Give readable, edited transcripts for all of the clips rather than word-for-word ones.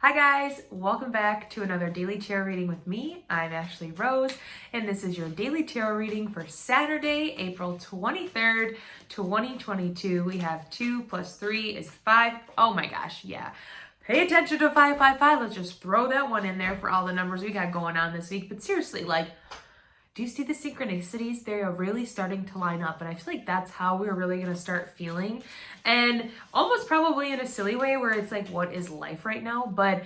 Hi guys, welcome back to another daily tarot reading with me. I'm Ashley Rose, and this is your daily tarot reading for Saturday, April 23rd, 2022. We have 2 plus 3 is 5. Oh my gosh, yeah. Pay attention to 555. Let's just throw that one in there for all the numbers we got going on this week. But seriously, do you see the synchronicities? They are really starting to line up, and I feel like that's how we're really going to start feeling, and almost probably in a silly way where it's like, what is life right now? But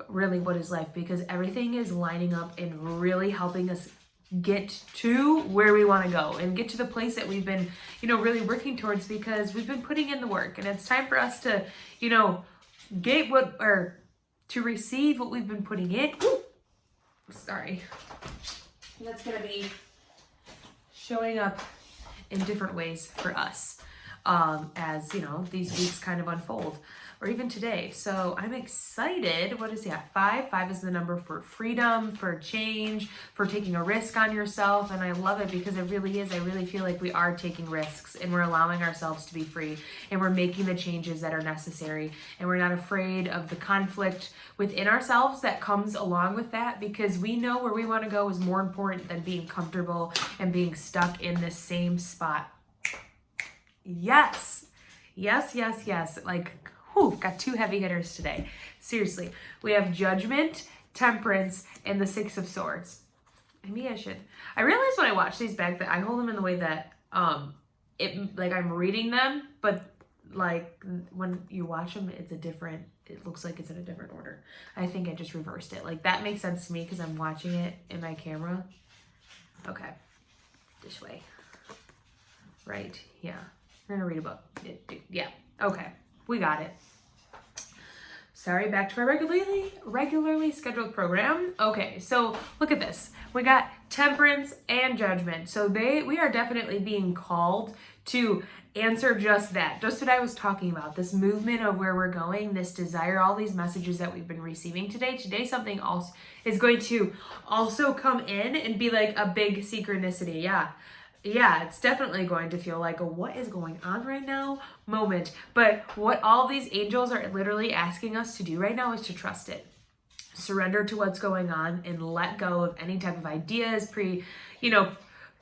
really, what is life? Because everything is lining up and really helping us get to where we want to go and get to the place that we've been, really working towards, because we've been putting in the work, and it's time for us to, get to receive what we've been putting in. Ooh, sorry. That's going to be showing up in different ways for us as, these weeks kind of unfold, or even today. So I'm excited. What is that? 5? 5 is the number for freedom, for change, for taking a risk on yourself. And I love it because it really is. I really feel like we are taking risks and we're allowing ourselves to be free, and we're making the changes that are necessary. And we're not afraid of the conflict within ourselves that comes along with that, because we know where we want to go is more important than being comfortable and being stuck in this same spot. Yes. Got 2 heavy hitters today. Seriously. We have Judgment, Temperance, and the 6 of Swords. I realized when I watch these back that I hold them in the way that I'm reading them, but when you watch them, it looks like it's in a different order. I think I just reversed it. That makes sense to me because I'm watching it in my camera. Okay. This way. Right. Yeah. We're gonna read a book. Yeah. Okay. We got it. Sorry, back to our regularly scheduled program. Okay, so look at this. We got Temperance and Judgment. So we are definitely being called to answer just that. Just what I was talking about. This movement of where we're going, this desire, all these messages that we've been receiving today. Today something else is going to also come in and be like a big synchronicity. Yeah, it's definitely going to feel like a what is going on right now moment. But what all these angels are literally asking us to do right now is to trust it. Surrender to what's going on and let go of any type of ideas,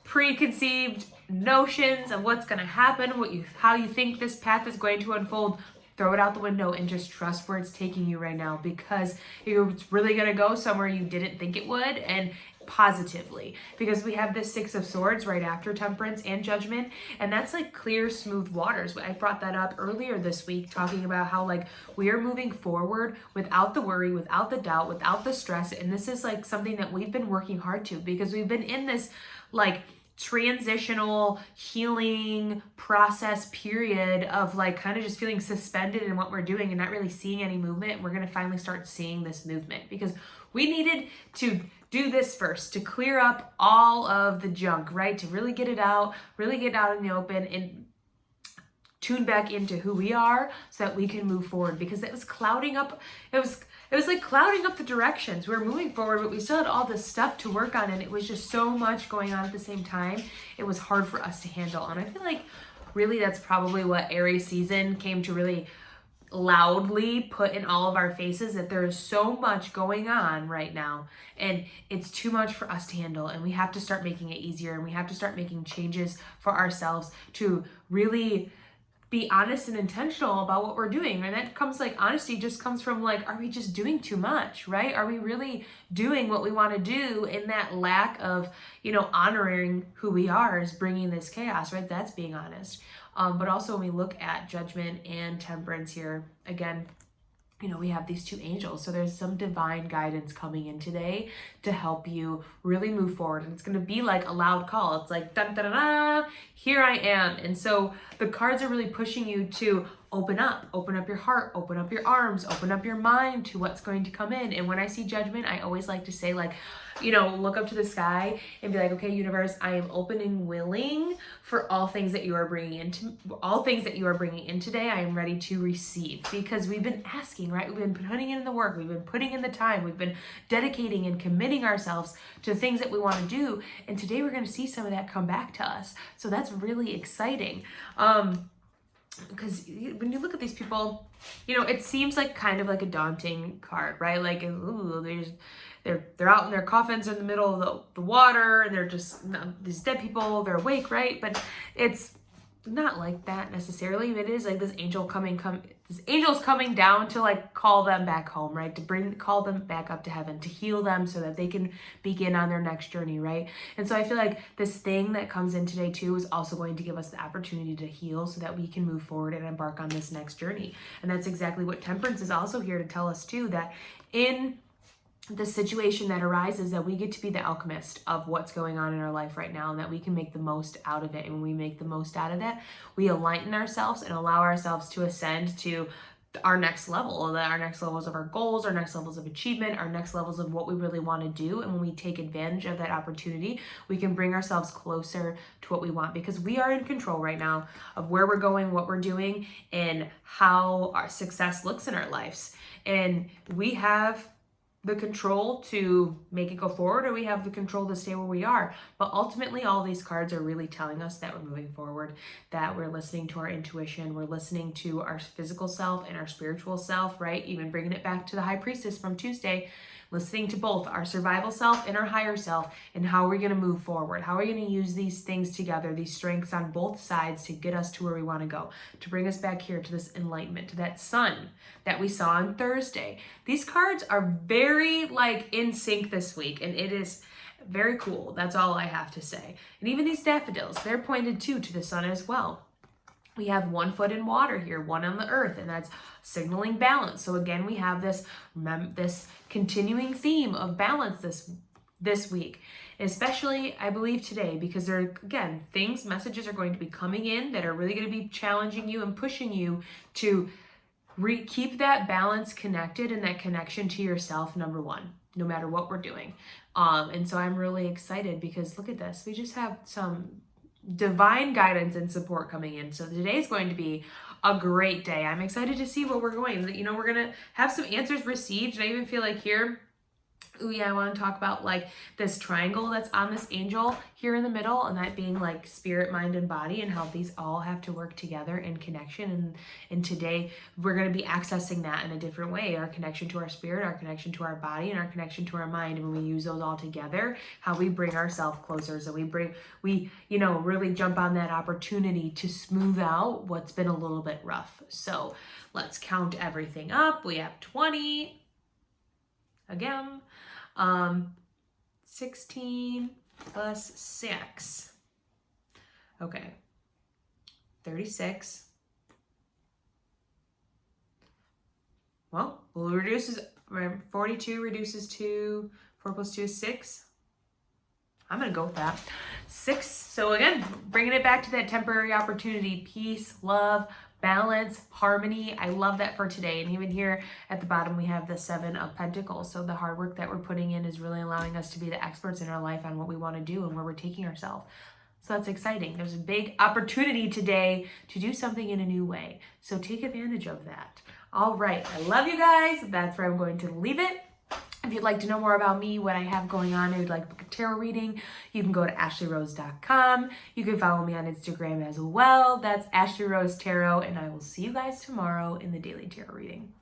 preconceived notions of what's going to happen, how you think this path is going to unfold. Throw it out the window and just trust where it's taking you right now, because it's really going to go somewhere you didn't think it would, and positively, because we have this 6 of Swords right after Temperance and Judgment, and that's like clear, smooth waters. I brought that up earlier this week, talking about how we are moving forward without the worry, without the doubt, without the stress, and this is something that we've been working hard to, because we've been in this transitional healing process period of kind of just feeling suspended in what we're doing and not really seeing any movement. We're going to finally start seeing this movement, because we needed to do this first, to clear up all of the junk, right? To really get it out in the open and tune back into who we are, so that we can move forward, because it was clouding up. It was like clouding up the directions. We were moving forward, but we still had all this stuff to work on, and it was just so much going on at the same time. It was hard for us to handle. And I feel like really that's probably what Aries season came to really loudly put in all of our faces, that there is so much going on right now, and it's too much for us to handle, and we have to start making it easier, and we have to start making changes for ourselves to really be honest and intentional about what we're doing. And that comes honesty just comes from are we just doing too much, right? Are we really doing what we want to do? In that lack of, honoring who we are is bringing this chaos, right? That's being honest. But also when we look at Judgment and Temperance here, again, we have these 2 angels. So there's some divine guidance coming in today to help you really move forward. And it's going to be like a loud call. It's like, dun, dun, dun, dun, here I am. And so the cards are really pushing you to open up your heart, open up your arms, open up your mind to what's going to come in. And when I see Judgment, I always like to say look up to the sky and be like, okay, universe, I am open and willing for all things that you are bringing in today. I am ready to receive, because we've been asking, right? We've been putting in the work. We've been putting in the time. We've been dedicating and committing ourselves to things that we want to do. And today we're going to see some of that come back to us. So that's really exciting. because when you look at these people, you know, it seems like kind of like a daunting card, right? Like, ooh, they're out in their coffins in the middle of the water, and they're just these dead people. They're awake, right? But it's not like that necessarily. It is like this angel's coming down to like call them back home, right? To call them back up to heaven, to heal them so that they can begin on their next journey, right? And so I feel like this thing that comes in today too is also going to give us the opportunity to heal so that we can move forward and embark on this next journey. And that's exactly what Temperance is also here to tell us too, that in the situation that arises, that we get to be the alchemist of what's going on in our life right now, and that we can make the most out of it. And when we make the most out of that, we enlighten ourselves and allow ourselves to ascend to our next level, our next levels of our goals, our next levels of achievement, our next levels of what we really want to do. And when we take advantage of that opportunity, we can bring ourselves closer to what we want, because we are in control right now of where we're going, what we're doing, and how our success looks in our lives. And we have the control to make it go forward, or we have the control to stay where we are. But ultimately, all these cards are really telling us that we're moving forward, that we're listening to our intuition, we're listening to our physical self and our spiritual self, right? Even bringing it back to the High Priestess from Tuesday, listening to both our survival self and our higher self, and how we're going to move forward. How are we going to use these things together, these strengths on both sides, to get us to where we want to go, to bring us back here to this enlightenment, to that sun that we saw on Thursday. These cards are very like in sync this week, and it is very cool. That's all I have to say. And even these daffodils, they're pointed too to the sun as well. We have 1 foot in water here, 1 on the earth, and that's signaling balance. So again, we have this continuing theme of balance this week, especially I believe today, because there are, again, messages are going to be coming in that are really going to be challenging you and pushing you to keep that balance connected and that connection to yourself, number one, no matter what we're doing. And so I'm really excited, because look at this. We just have some divine guidance and support coming in. So today is going to be a great day. I'm excited to see where we're going. You know, we're going to have some answers received. And I even feel like here, ooh, yeah, I want to talk about like this triangle that's on this angel here in the middle, and that being like spirit, mind, and body, and how these all have to work together in connection. And today we're going to be accessing that in a different way, our connection to our spirit, our connection to our body, and our connection to our mind. And when we use those all together, how we bring ourselves closer. So we you know, really jump on that opportunity to smooth out what's been a little bit rough. So let's count everything up. We have 20 again. 16 plus 6. Okay. 36. Well, 42 reduces to 4 plus 2 is 6. I'm going to go with that. 6. So again, bringing it back to that temporary opportunity, peace, love, balance, harmony. I love that for today. And even here at the bottom, we have the 7 of Pentacles. So the hard work that we're putting in is really allowing us to be the experts in our life on what we want to do and where we're taking ourselves. So that's exciting. There's a big opportunity today to do something in a new way. So take advantage of that. All right. I love you guys. That's where I'm going to leave it. If you'd like to know more about me, what I have going on, or you'd like to book a tarot reading, you can go to ashleyrose.com. You can follow me on Instagram as well. That's Ashley Rose Tarot, and I will see you guys tomorrow in the Daily Tarot Reading.